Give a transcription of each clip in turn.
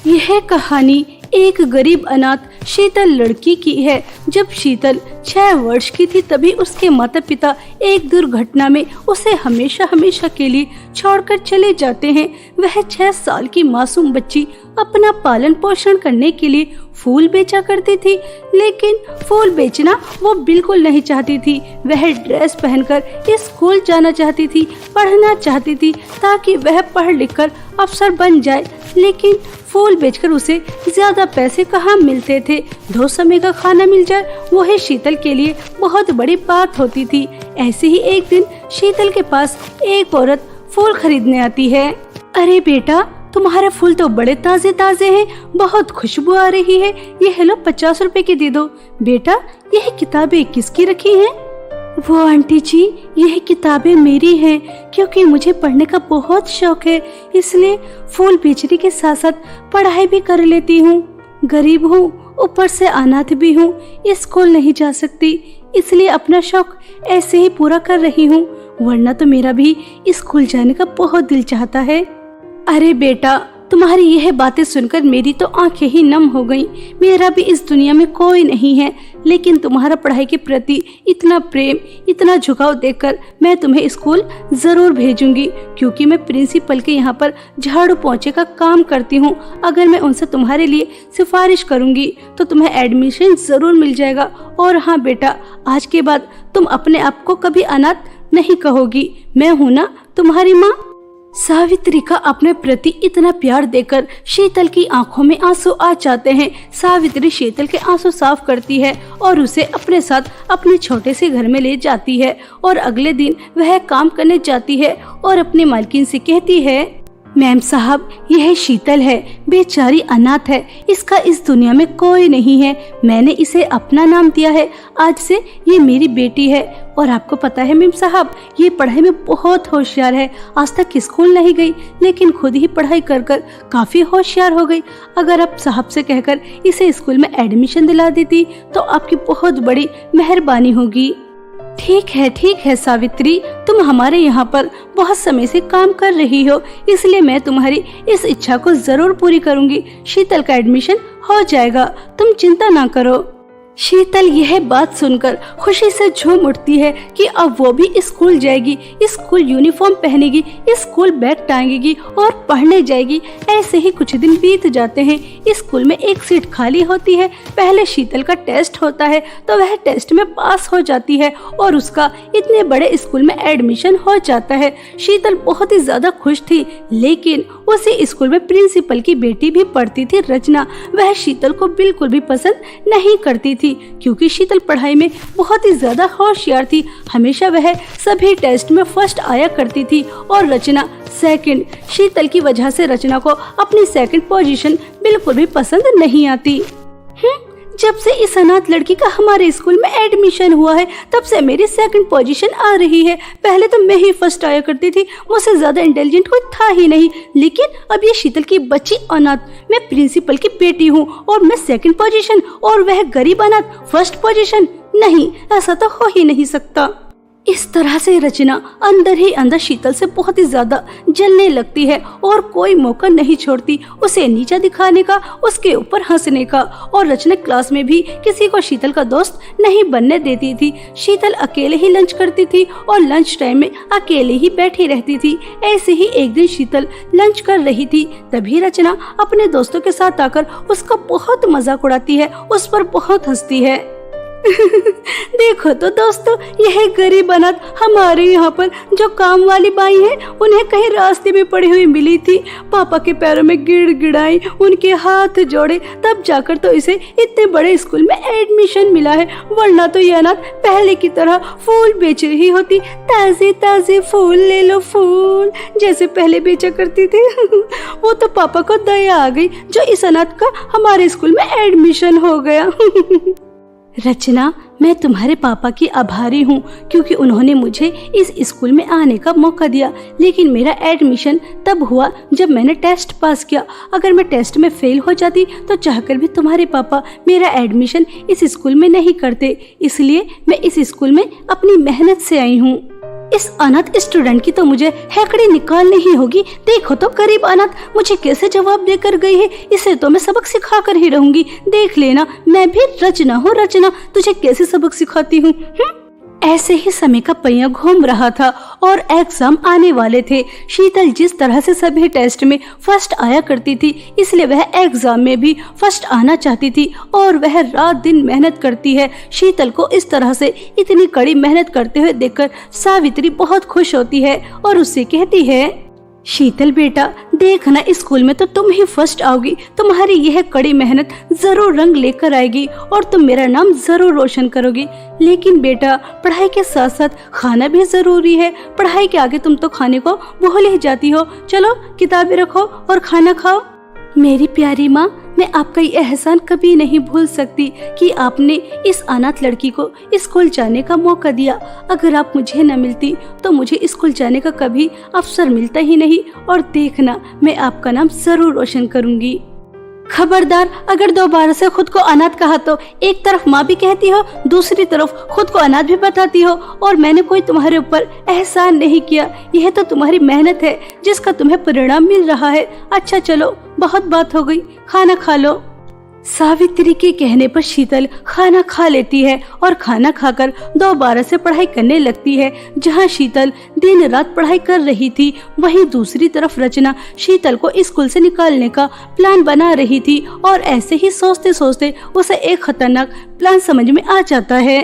यह कहानी एक गरीब अनाथ शीतल लड़की की है। जब शीतल 6 वर्ष की थी तभी उसके माता पिता एक दुर्घटना में उसे हमेशा हमेशा के लिए छोड़कर चले जाते हैं। वह 6 साल की मासूम बच्ची अपना पालन पोषण करने के लिए फूल बेचा करती थी, लेकिन फूल बेचना वो बिल्कुल नहीं चाहती थी। वह ड्रेस पहनकर स्कूल जाना चाहती थी, पढ़ना चाहती थी ताकि वह पढ़ लिख कर अफसर बन जाए, लेकिन फूल बेचकर उसे ज्यादा पैसे कहाँ मिलते थे। 2 समय का खाना मिल जाए वही शीतल के लिए बहुत बड़ी बात होती थी। ऐसे ही एक दिन शीतल के पास एक औरत फूल खरीदने आती है। अरे बेटा, तुम्हारे फूल तो बड़े ताजे ताजे हैं, बहुत खुशबू आ रही है, ये लो 50 रुपए की दे दो। बेटा, यह किताबें किसकी रखी हैं? वो आंटी जी, यह किताबें मेरी हैं, क्योंकि मुझे पढ़ने का बहुत शौक है, इसलिए फूल बेचने के साथ साथ पढ़ाई भी कर लेती हूँ। गरीब हूँ, ऊपर से अनाथ भी हूँ, स्कूल नहीं जा सकती, इसलिए अपना शौक ऐसे ही पूरा कर रही हूँ, वरना तो मेरा भी स्कूल जाने का बहुत दिल चाहता है। अरे बेटा, तुम्हारी यह बातें सुनकर मेरी तो आंखें ही नम हो गईं। मेरा भी इस दुनिया में कोई नहीं है, लेकिन तुम्हारा पढ़ाई के प्रति इतना प्रेम, इतना झुकाव देखकर मैं तुम्हें स्कूल जरूर भेजूंगी, क्योंकि मैं प्रिंसिपल के यहाँ पर झाड़ू पोंछे का काम करती हूँ। अगर मैं उनसे तुम्हारे लिए सिफारिश करूंगी तो तुम्हें एडमिशन जरूर मिल जाएगा। और हाँ बेटा, आज के बाद तुम अपने आप को कभी अनाथ नहीं कहोगी, मैं हूँ ना तुम्हारी माँ। सावित्री का अपने प्रति इतना प्यार देकर शीतल की आंखों में आंसू आ जाते हैं। सावित्री शीतल के आंसू साफ करती है और उसे अपने साथ अपने छोटे से घर में ले जाती है, और अगले दिन वह काम करने जाती है और अपनी मालकिन से कहती है, मैम साहब, यह शीतल है, बेचारी अनाथ है, इसका इस दुनिया में कोई नहीं है, मैंने इसे अपना नाम दिया है, आज से ये मेरी बेटी है। और आपको पता है मैम साहब, ये पढ़ाई में बहुत होशियार है, आज तक स्कूल नहीं गई, लेकिन खुद ही पढ़ाई कर कर काफी होशियार हो गई। अगर आप साहब से कहकर इसे स्कूल में एडमिशन दिला देती तो आपकी बहुत बड़ी मेहरबानी होगी। ठीक है सावित्री, तुम हमारे यहाँ पर बहुत समय से काम कर रही हो, इसलिए मैं तुम्हारी इस इच्छा को जरूर पूरी करूँगी। शीतल का एडमिशन हो जाएगा, तुम चिंता ना करो। शीतल यह बात सुनकर खुशी से झूम उठती है कि अब वो भी स्कूल जाएगी, स्कूल यूनिफॉर्म पहनेगी, स्कूल बैग टांगेगी और पढ़ने जाएगी। ऐसे ही कुछ दिन बीत जाते हैं। स्कूल में एक सीट खाली होती है। पहले शीतल का टेस्ट होता है तो वह टेस्ट में पास हो जाती है और उसका इतने बड़े स्कूल में एडमिशन हो जाता है। शीतल बहुत ही ज्यादा खुश थी, लेकिन उसी स्कूल में प्रिंसिपल की बेटी भी पढ़ती थी, रचना। वह शीतल को बिल्कुल भी पसंद नहीं करती थी, क्योंकि शीतल पढ़ाई में बहुत ही ज्यादा होशियार थी। हमेशा वह सभी टेस्ट में फर्स्ट आया करती थी और रचना सेकंड। शीतल की वजह से रचना को अपनी सेकंड पोजीशन बिल्कुल भी पसंद नहीं आती। जब से इस अनाथ लड़की का हमारे स्कूल में एडमिशन हुआ है, तब से मेरी सेकंड पोजीशन आ रही है। पहले तो मैं ही फर्स्ट आया करती थी, मुझसे ज्यादा इंटेलिजेंट कोई था ही नहीं, लेकिन अब ये शीतल की बच्ची अनाथ, मैं प्रिंसिपल की बेटी हूँ और मैं सेकंड पोजीशन और वह गरीब अनाथ फर्स्ट पोजीशन। नहीं, ऐसा तो हो ही नहीं सकता। इस तरह से रचना अंदर ही अंदर शीतल से बहुत ही ज्यादा जलने लगती है और कोई मौका नहीं छोड़ती उसे नीचा दिखाने का, उसके ऊपर हंसने का। और रचना क्लास में भी किसी को शीतल का दोस्त नहीं बनने देती थी। शीतल अकेले ही लंच करती थी और लंच टाइम में अकेले ही बैठी रहती थी। ऐसे ही एक दिन शीतल लंच कर रही थी, तभी रचना अपने दोस्तों के साथ आकर उसका बहुत मजाक उड़ाती है, उस पर बहुत हंसती है। देखो तो दोस्तों, यह गरीब अनाथ हमारे यहाँ पर जो काम वाली बाई है, उन्हें कहीं रास्ते में पड़ी हुई मिली थी, पापा के पैरों में गिड़गिड़ाई, उनके हाथ जोड़े, तब जाकर तो इसे इतने बड़े स्कूल में एडमिशन मिला है, वरना तो यह अनाथ पहले की तरह फूल बेच रही होती। ताजे ताजे फूल ले लो फूल, जैसे पहले बेचा करती थी। वो तो पापा को दया आ गई जो इस अनाथ का हमारे स्कूल में एडमिशन हो गया। रचना, मैं तुम्हारे पापा की आभारी हूँ, क्योंकि उन्होंने मुझे इस स्कूल में आने का मौका दिया, लेकिन मेरा एडमिशन तब हुआ जब मैंने टेस्ट पास किया। अगर मैं टेस्ट में फेल हो जाती तो चाहकर भी तुम्हारे पापा मेरा एडमिशन इस स्कूल में नहीं करते, इसलिए मैं इस स्कूल में अपनी मेहनत से आई हूँ। इस अनाथ स्टूडेंट की तो मुझे हैकड़ी निकालनी ही होगी। देखो तो गरीब अनाथ मुझे कैसे जवाब देकर गई है। इसे तो मैं सबक सिखा कर ही रहूंगी। देख लेना, मैं भी रचना हूँ, रचना तुझे कैसे सबक सिखाती हूँ। ऐसे ही समय का पहिया घूम रहा था और एग्जाम आने वाले थे। शीतल जिस तरह से सभी टेस्ट में फर्स्ट आया करती थी, इसलिए वह एग्जाम में भी फर्स्ट आना चाहती थी और वह रात दिन मेहनत करती है। शीतल को इस तरह से इतनी कड़ी मेहनत करते हुए देखकर सावित्री बहुत खुश होती है और उससे कहती है, शीतल बेटा देखना, स्कूल में तो तुम ही फर्स्ट आओगी। तुम्हारी यह कड़ी मेहनत जरूर रंग लेकर आएगी और तुम मेरा नाम जरूर रोशन करोगी। लेकिन बेटा पढ़ाई के साथ साथ खाना भी जरूरी है। पढ़ाई के आगे तुम तो खाने को भूल ही जाती हो। चलो किताबें रखो और खाना खाओ। मेरी प्यारी माँ, मैं आपका ये एहसान कभी नहीं भूल सकती कि आपने इस अनाथ लड़की को स्कूल जाने का मौका दिया। अगर आप मुझे न मिलती तो मुझे स्कूल जाने का कभी अवसर मिलता ही नहीं। और देखना, मैं आपका नाम जरूर रोशन करूंगी। खबरदार, अगर दोबारा से खुद को अनाथ कहा तो एक तरफ माँ भी कहती हो, दूसरी तरफ खुद को अनाथ भी बताती हो। और मैंने कोई तुम्हारे ऊपर एहसान नहीं किया। यह तो तुम्हारी मेहनत है जिसका तुम्हें परिणाम मिल रहा है। अच्छा चलो, बहुत बात हो गई, खाना खा लो। सावित्री के कहने पर शीतल खाना खा लेती है और खाना खाकर दोबारा से पढ़ाई करने लगती है। जहां शीतल दिन रात पढ़ाई कर रही थी, वहीं दूसरी तरफ रचना शीतल को स्कूल से निकालने का प्लान बना रही थी। और ऐसे ही सोचते सोचते उसे एक खतरनाक प्लान समझ में आ जाता है।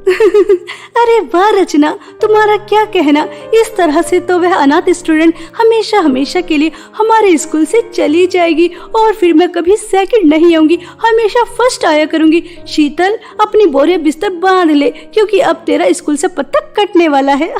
अरे वाह रचना, तुम्हारा क्या कहना। इस तरह से तो वह अनाथ स्टूडेंट हमेशा हमेशा के लिए हमारे स्कूल से चली जाएगी और फिर मैं कभी सेकंड नहीं आऊंगी, हमेशा फर्स्ट आया करूंगी। शीतल अपनी बोरे बिस्तर बांध ले, क्योंकि अब तेरा स्कूल से पत्ता कटने वाला है।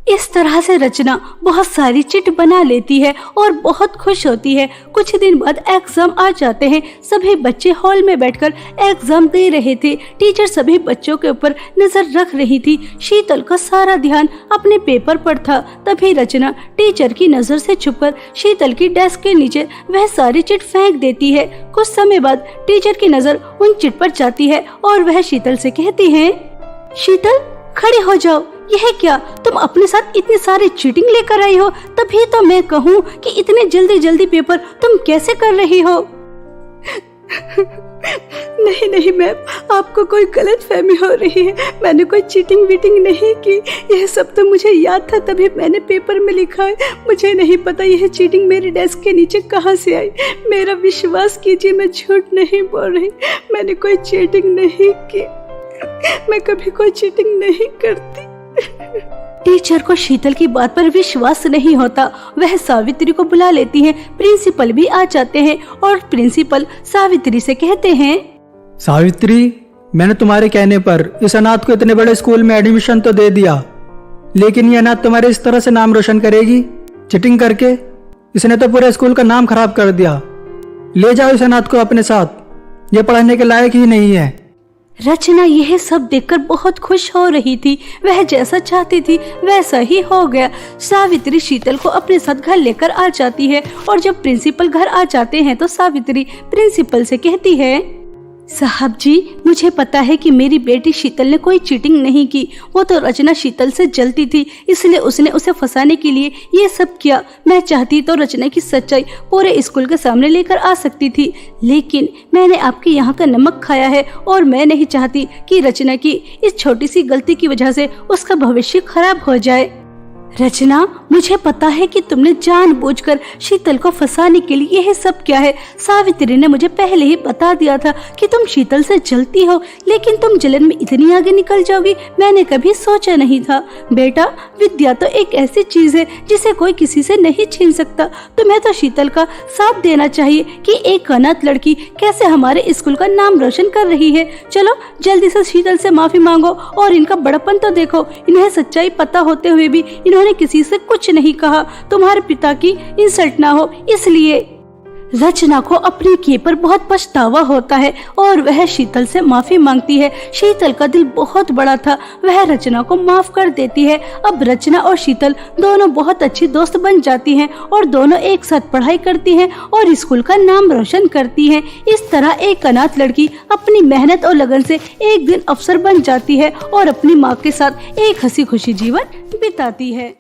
इस तरह से रचना बहुत सारी चिट बना लेती है और बहुत खुश होती है। कुछ दिन बाद एग्जाम आ जाते हैं। सभी बच्चे हॉल में बैठकर एग्जाम दे रहे थे। टीचर सभी बच्चों के ऊपर नजर रख रही थी। शीतल का सारा ध्यान अपने पेपर पर था। तभी रचना टीचर की नजर से छुपकर शीतल की डेस्क के नीचे वह सारी चिट फेंक देती है। कुछ समय बाद टीचर की नजर उन चिट पर जाती है और वह शीतल से कहती है, शीतल खड़ी हो जाओ। यह क्या, तुम अपने साथ इतनी सारी चीटिंग लेकर आई हो? तभी तो मैं कहूँ कि इतने जल्दी जल्दी पेपर तुम कैसे कर रही हो? नहीं नहीं मैम, आपको कोई गलत फहमी हो रही है। मैंने कोई चीटिंग वीटिंग नहीं की। यह सब तो मुझे याद था, तभी मैंने पेपर में लिखा है। मुझे नहीं पता यह चीटिंग मेरे डेस्क के नीचे कहाँ से आई। मेरा विश्वास कीजिए, मैं झूठ नहीं बोल रही। मैंने कोई चीटिंग नहीं की। मैं कभी कोई चीटिंग नहीं करती। टीचर को शीतल की बात पर विश्वास नहीं होता। वह सावित्री को बुला लेती हैं। प्रिंसिपल भी आ जाते हैं और प्रिंसिपल सावित्री से कहते हैं, सावित्री, मैंने तुम्हारे कहने पर इस अनाथ को इतने बड़े स्कूल में एडमिशन तो दे दिया, लेकिन ये अनाथ तुम्हारे इस तरह से नाम रोशन करेगी चिटिंग करके? इसने तो पूरे स्कूल का नाम खराब कर दिया। ले जाओ इस अनाथ को अपने साथ, ये पढ़ने के लायक ही नहीं है। रचना यह सब देखकर बहुत खुश हो रही थी। वह जैसा चाहती थी वैसा ही हो गया। सावित्री शीतल को अपने साथ घर लेकर आ जाती है और जब प्रिंसिपल घर आ जाते हैं तो सावित्री प्रिंसिपल से कहती है, साहब जी, मुझे पता है कि मेरी बेटी शीतल ने कोई चीटिंग नहीं की। वो तो रचना शीतल से जलती थी, इसलिए उसने उसे फंसाने के लिए ये सब किया। मैं चाहती तो रचना की सच्चाई पूरे स्कूल के सामने लेकर आ सकती थी, लेकिन मैंने आपके यहाँ का नमक खाया है और मैं नहीं चाहती कि रचना की इस छोटी सी गलती की वजह से उसका भविष्य खराब हो जाए। रचना, मुझे पता है कि तुमने जानबूझकर शीतल को फंसाने के लिए यह सब किया है। सावित्री ने मुझे पहले ही बता दिया था कि तुम शीतल से जलती हो, लेकिन तुम जलन में इतनी आगे निकल जाओगी, मैंने कभी सोचा नहीं था। बेटा, विद्या तो एक ऐसी चीज है जिसे कोई किसी से नहीं छीन सकता। तुम्हें तो शीतल का साथ देना चाहिए कि एक अनाथ लड़की कैसे हमारे स्कूल का नाम रोशन कर रही है। चलो जल्दी से शीतल से माफी मांगो और इनका बड़प्पन तो देखो। इन्हें सच्चाई पता होते हुए भी इन्होंने किसी से कुछ नहीं कहा। तुम्हारे पिता की इंसल्ट ना हो इसलिए। रचना को अपने किए पर बहुत पछतावा होता है और वह शीतल से माफी मांगती है। शीतल का दिल बहुत बड़ा था, वह रचना को माफ कर देती है। अब रचना और शीतल दोनों बहुत अच्छी दोस्त बन जाती हैं और दोनों एक साथ पढ़ाई करती हैं और स्कूल का नाम रोशन करती हैं। इस तरह एक अनाथ लड़की अपनी मेहनत और लगन से एक दिन अफसर बन जाती है और अपनी माँ के साथ एक हंसी खुशी जीवन बिताती है।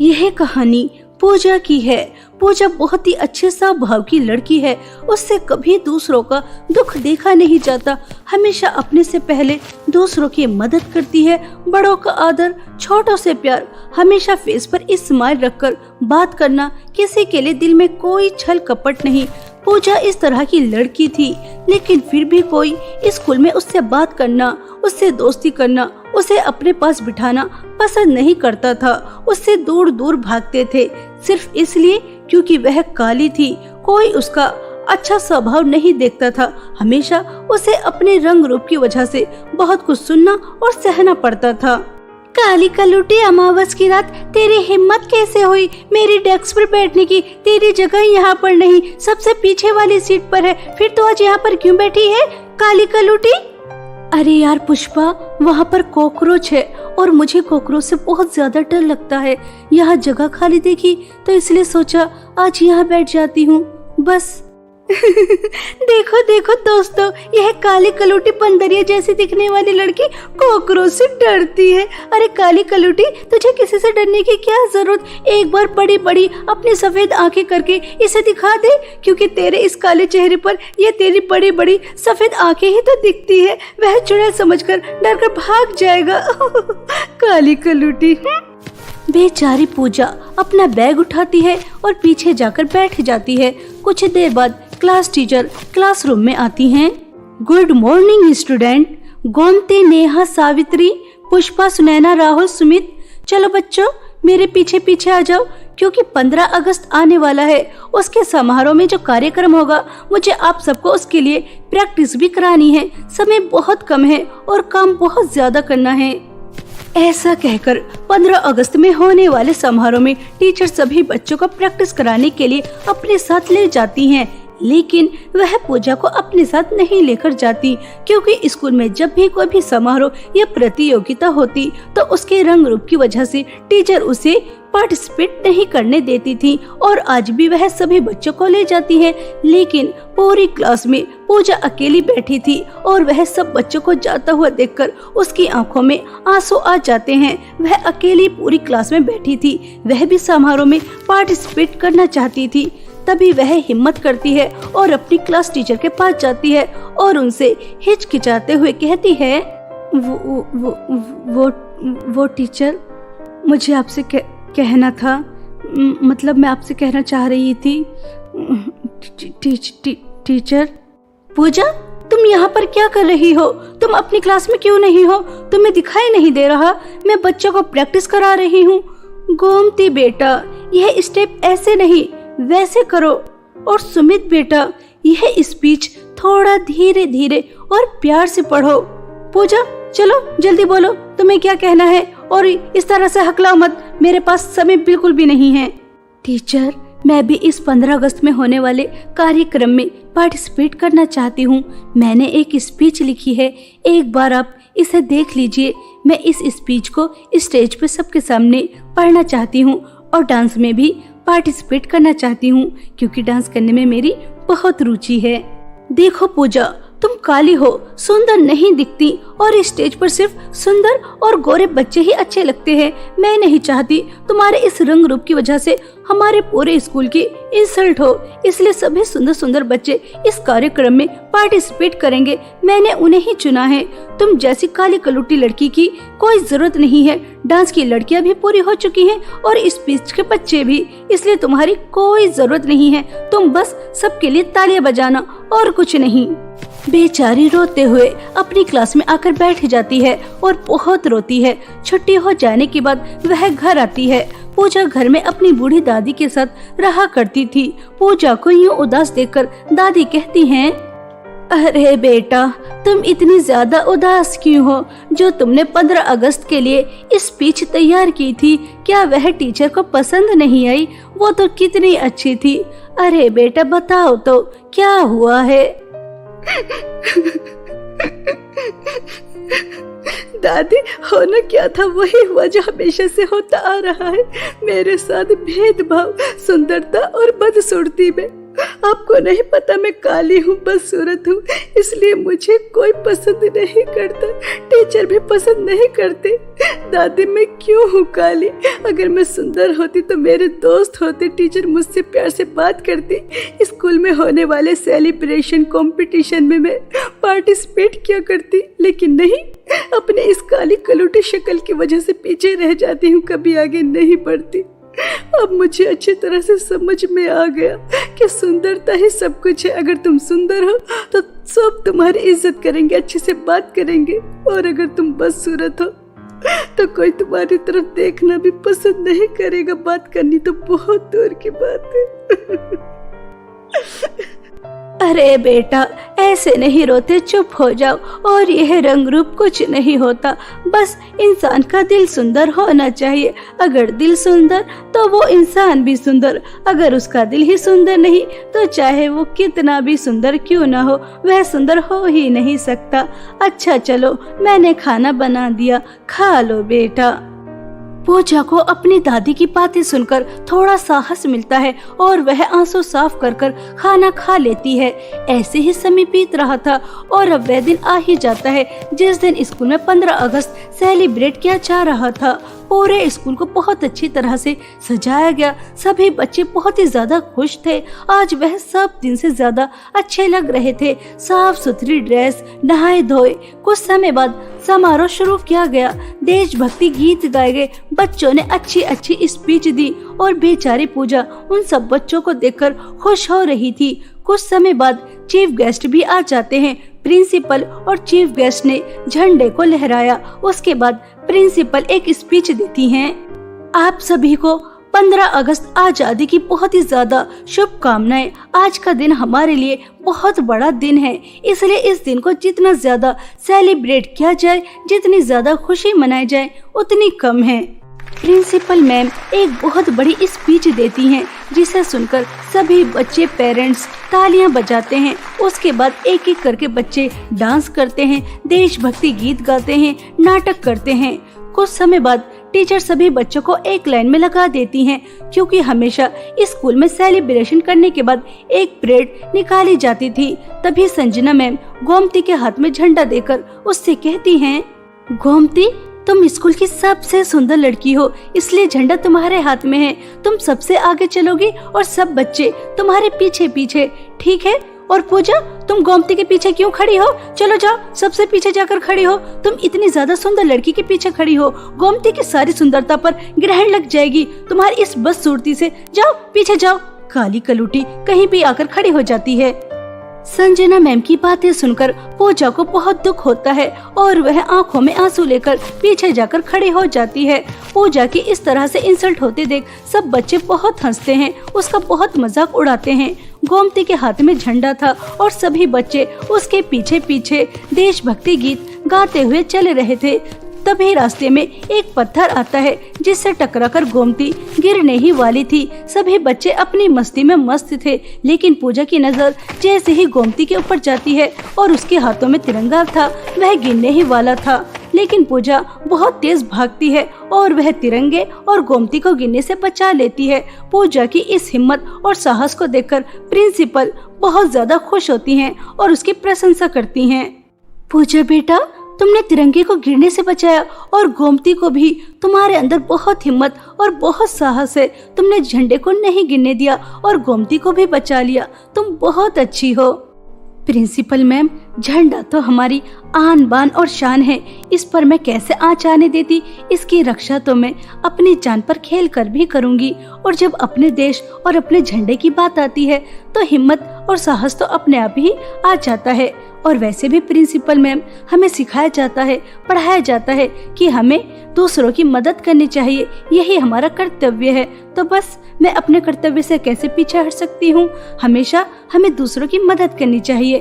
यह कहानी पूजा की है। पूजा बहुत ही अच्छे स्वभाव की लड़की है। उससे कभी दूसरों का दुख देखा नहीं जाता, हमेशा अपने से पहले दूसरों की मदद करती है। बड़ों का आदर, छोटों से प्यार, हमेशा फेस पर स्माइल रखकर बात करना, किसी के लिए दिल में कोई छल कपट नहीं। पूजा इस तरह की लड़की थी, लेकिन फिर भी कोई स्कूल में उससे बात करना, उससे दोस्ती करना, उसे अपने पास बिठाना पसंद नहीं करता था। उससे दूर दूर भागते थे, सिर्फ इसलिए क्योंकि वह काली थी। कोई उसका अच्छा स्वभाव नहीं देखता था, हमेशा उसे अपने रंग रूप की वजह से बहुत कुछ सुनना और सहना पड़ता था। काली कलूटी, अमावस की रात तेरी हिम्मत कैसे हुई मेरी डेस्क पर बैठने की? तेरी जगह यहाँ पर नहीं, सबसे पीछे वाली सीट पर है, फिर तो आज यहाँ पर क्यों बैठी है काली कलूटी? अरे यार पुष्पा, वहाँ पर कॉकरोच है और मुझे कॉकरोच से बहुत ज्यादा डर लगता है। यहाँ जगह खाली देखी तो इसलिए सोचा आज यहाँ बैठ जाती हूँ बस। देखो देखो दोस्तों, यह काली कलूटी बंदरिया जैसी दिखने वाली लड़की कॉकरोच से डरती है। अरे काली कलूटी, तुझे किसी से डरने की क्या जरूरत? एक बार बड़ी बड़ी अपनी सफेद आंखें करके इसे दिखा दे, क्योंकि तेरे इस काले चेहरे पर ये तेरी बड़ी बड़ी सफेद आंखें ही तो दिखती है। वह चुड़ैल समझकर डर कर भाग जाएगा। काली कलूटी। बेचारी पूजा अपना बैग उठाती है और पीछे जाकर बैठ जाती है। कुछ देर बाद क्लास टीचर क्लासरूम में आती हैं। Good morning student. Gomti, Neha, Savitri, Pushpa, Sunaina, Rahul, Sumit, चलो बच्चों मेरे पीछे पीछे आ जाओ, क्योंकि 15 अगस्त आने वाला है। उसके समारोह में जो कार्यक्रम होगा, मुझे आप सबको उसके लिए प्रैक्टिस भी करानी है। समय बहुत कम है और काम बहुत ज्यादा करना है। ऐसा कहकर 15 अगस्त में होने वाले समारोह में टीचर सभी बच्चों को प्रैक्टिस कराने के लिए अपने साथ ले जाती हैं। लेकिन वह पूजा को अपने साथ नहीं लेकर जाती, क्योंकि स्कूल में जब भी कोई भी समारोह या प्रतियोगिता होती तो उसके रंग रूप की वजह से टीचर उसे पार्टिसिपेट नहीं करने देती थी। और आज भी वह सभी बच्चों को ले जाती है, लेकिन पूरी क्लास में पूजा अकेली बैठी थी और वह सब बच्चों को जाता हुआ देखकर उसकी आंखों में आंसू आ जाते हैं। वह अकेली पूरी क्लास में बैठी थी, वह भी समारोह में पार्टिसिपेट करना चाहती थी। तभी वह हिम्मत करती है और अपनी क्लास टीचर के पास जाती है और उनसे हिचकिचाते हुए कहती है, वो टीचर, मुझे आपसे कहना था, मतलब मैं आपसे कहना चाह रही थी। टीचर। पूजा, तुम यहाँ पर क्या कर रही हो? तुम अपनी क्लास में क्यों नहीं हो? तुम्हें दिखाई नहीं दे रहा? मैं बच्चों को प्रैक्टिस करा रही हूँ। गोमती बेटा, यह स्टेप ऐसे नहीं वैसे करो। और सुमित बेटा, यह स्पीच थोड़ा धीरे धीरे और प्यार से पढ़ो। पूजा, चलो जल्दी बोलो, तुम्हें क्या कहना है? और इस तरह से हकलाओ मत, मेरे पास समय बिल्कुल भी नहीं है। टीचर, मैं भी इस 15 अगस्त में होने वाले कार्यक्रम में पार्टिसिपेट करना चाहती हूँ। मैंने एक स्पीच लिखी है, एक बार आप इसे देख लीजिए। मैं इस स्पीच को स्टेज पे सबके सामने पढ़ना चाहती हूँ और डांस में भी पार्टिसिपेट करना चाहती हूँ, क्योंकि डांस करने में मेरी बहुत रुचि है। देखो पूजा, तुम काली हो, सुंदर नहीं दिखती और स्टेज पर सिर्फ सुंदर और गोरे बच्चे ही अच्छे लगते हैं। मैं नहीं चाहती तुम्हारे इस रंग रूप की वजह से हमारे पूरे स्कूल की इंसल्ट हो, इसलिए सभी सुंदर सुंदर बच्चे इस कार्यक्रम में पार्टिसिपेट करेंगे। मैंने उन्हें ही चुना है। तुम जैसी काली कलूटी लड़की की कोई जरूरत नहीं है। डांस की लड़कियां भी पूरी हो चुकी हैं और स्पीच के बच्चे भी, इसलिए तुम्हारी कोई जरूरत नहीं है। तुम बस सबके लिए तालियां बजाना और कुछ नहीं। बेचारी रोते हुए अपनी क्लास में आकर बैठ जाती है और बहुत रोती है। छुट्टी हो जाने के बाद वह घर आती है। पूजा घर में अपनी बूढ़ी दादी के साथ रहा करती थी। पूजा को यूं उदास देखकर दादी कहती हैं, अरे बेटा, तुम इतनी ज्यादा उदास क्यों हो? जो तुमने 15 अगस्त के लिए स्पीच तैयार की थी, क्या वह टीचर को पसंद नहीं आई? वो तो कितनी अच्छी थी। अरे बेटा बताओ तो क्या हुआ है? दादी, होना क्या था वही हुआ जो हमेशा से होता आ रहा है। मेरे साथ भेदभाव सुंदरता और बदसूरती में। आपको नहीं पता मैं काली हूँ, बदसूरत हूँ, इसलिए मुझे कोई पसंद नहीं करता, टीचर भी पसंद नहीं करते। दादी, मैं क्यों हूँ काली? अगर मैं सुंदर होती तो मेरे दोस्त होते, टीचर मुझसे प्यार से बात करती, स्कूल में होने वाले सेलिब्रेशन कंपटीशन में मैं पार्टिसिपेट किया करती। लेकिन नहीं, अपने इस काली कलूटी शक्ल की वजह से पीछे रह जाती हूँ, कभी आगे नहीं बढ़ती। अब मुझे अच्छी तरह से समझ में आ गया कि सुंदरता ही सब कुछ है। अगर तुम सुंदर हो तो सब तुम्हारी इज्जत करेंगे, अच्छे से बात करेंगे, और अगर तुम बदसूरत हो तो कोई तुम्हारी तरफ देखना भी पसंद नहीं करेगा। बात करनी तो बहुत दूर की बात है। अरे बेटा, ऐसे नहीं रोते, चुप हो जाओ। और यह रंग रूप कुछ नहीं होता, बस इंसान का दिल सुंदर होना चाहिए। अगर दिल सुंदर तो वो इंसान भी सुंदर। अगर उसका दिल ही सुंदर नहीं तो चाहे वो कितना भी सुंदर क्यों ना हो, वह सुंदर हो ही नहीं सकता। अच्छा चलो, मैंने खाना बना दिया, खा लो बेटा। पूजा को अपनी दादी की बातें सुनकर थोड़ा साहस मिलता है और वह आंसू साफ कर कर खाना खा लेती है। ऐसे ही समय बीत रहा था और अब वह दिन आ ही जाता है जिस दिन स्कूल में 15 अगस्त सेलिब्रेट किया जा रहा था। पूरे स्कूल को बहुत अच्छी तरह से सजाया गया। सभी बच्चे बहुत ही ज्यादा खुश थे। आज वह सब दिन से ज्यादा अच्छे लग रहे थे। साफ सुथरी ड्रेस, नहाए धोए। कुछ समय बाद समारोह शुरू किया गया। देशभक्ति गीत गाए गए, बच्चों ने अच्छी अच्छी स्पीच दी और बेचारी पूजा उन सब बच्चों को देखकर खुश हो रही थी। कुछ समय बाद चीफ गेस्ट भी आ जाते हैं। प्रिंसिपल और चीफ गेस्ट ने झंडे को लहराया। उसके बाद प्रिंसिपल एक स्पीच देती हैं। आप सभी को 15 अगस्त आजादी की बहुत ही ज्यादा शुभकामनाएं। आज का दिन हमारे लिए बहुत बड़ा दिन है, इसलिए इस दिन को जितना ज्यादा सेलिब्रेट किया जाए, जितनी ज्यादा खुशी मनाई जाए, उतनी कम है। प्रिंसिपल मैम एक बहुत बड़ी स्पीच देती हैं, जिसे सुनकर सभी बच्चे पेरेंट्स तालियां बजाते हैं। उसके बाद एक एक करके बच्चे डांस करते हैं, देशभक्ति गीत गाते हैं, नाटक करते हैं। कुछ समय बाद टीचर सभी बच्चों को एक लाइन में लगा देती हैं, क्योंकि हमेशा स्कूल में सेलिब्रेशन करने के बाद एक परेड निकाली जाती थी। तभी संजना मैम गोमती के हाथ में झंडा देकर उससे कहती हैं, गोमती, तुम स्कूल की सबसे सुंदर लड़की हो, इसलिए झंडा तुम्हारे हाथ में है। तुम सबसे आगे चलोगी और सब बच्चे तुम्हारे पीछे पीछे, ठीक है? और पूजा, तुम गोमती के पीछे क्यों खड़ी हो? चलो जाओ, सबसे पीछे जाकर खड़ी हो। तुम इतनी ज्यादा सुंदर लड़की के पीछे खड़ी हो, गोमती की सारी सुंदरता पर ग्रहण लग जाएगी तुम्हारी इस बदसूरती से। जाओ, पीछे जाओ। काली कलूटी कहीं भी आकर खड़ी हो जाती है। संजना मैम की बातें सुनकर पूजा को बहुत दुख होता है और वह आंखों में आंसू लेकर पीछे जाकर खड़ी हो जाती है। पूजा की इस तरह से इंसल्ट होते देख सब बच्चे बहुत हंसते हैं, उसका बहुत मजाक उड़ाते हैं। गोमती के हाथ में झंडा था और सभी बच्चे उसके पीछे पीछे देशभक्ति गीत गाते हुए चले रहे थे। तभी रास्ते में एक पत्थर आता है, जिससे टकराकर गोमती गिरने ही वाली थी। सभी बच्चे अपनी मस्ती में मस्त थे, लेकिन पूजा की नजर जैसे ही गोमती के ऊपर जाती है और उसके हाथों में तिरंगा था, वह गिरने ही वाला था। लेकिन पूजा बहुत तेज भागती है और वह तिरंगे और गोमती को गिरने से बचा लेती है। पूजा की इस हिम्मत और साहस को देखकर प्रिंसिपल बहुत ज्यादा खुश होती हैं और उसकी प्रशंसा करती हैं। पूजा बेटा, तुमने तिरंगे को गिरने से बचाया और गोमती को भी। तुम्हारे अंदर बहुत हिम्मत और बहुत साहस है। तुमने झंडे को नहीं गिरने दिया और गोमती को भी बचा लिया। तुम बहुत अच्छी हो। प्रिंसिपल मैम, झंडा तो हमारी आन बान और शान है, इस पर मैं कैसे आँच आने देती। इसकी रक्षा तो मैं अपनी जान पर खेल कर भी करूंगी। और जब अपने देश और अपने झंडे की बात आती है तो हिम्मत और साहस तो अपने आप ही आ जाता है। और वैसे भी प्रिंसिपल मैम, हमें सिखाया जाता है, पढ़ाया जाता है कि हमें दूसरों की मदद करनी चाहिए, यही हमारा कर्तव्य है। तो बस मैं अपने कर्तव्य से कैसे पीछे हट सकती हूँ? हमेशा हमें दूसरों की मदद करनी चाहिए।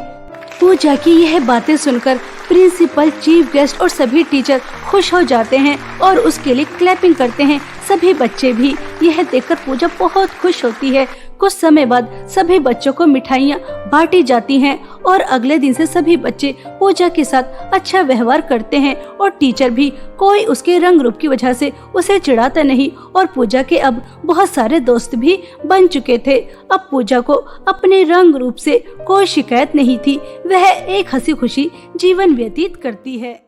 पूजा की यह बातें सुनकर प्रिंसिपल, चीफ गेस्ट और सभी टीचर खुश हो जाते हैं और उसके लिए क्लैपिंग करते हैं। सभी बच्चे भी यह देखकर पूजा बहुत खुश होती है। कुछ समय बाद सभी बच्चों को मिठाइयाँ बांटी जाती हैं और अगले दिन से सभी बच्चे पूजा के साथ अच्छा व्यवहार करते हैं और टीचर भी कोई उसके रंग रूप की वजह से उसे चिढ़ाता नहीं और पूजा के अब बहुत सारे दोस्त भी बन चुके थे। अब पूजा को अपने रंग रूप से कोई शिकायत नहीं थी। वह एक हंसी खुशी जीवन व्यतीत करती है।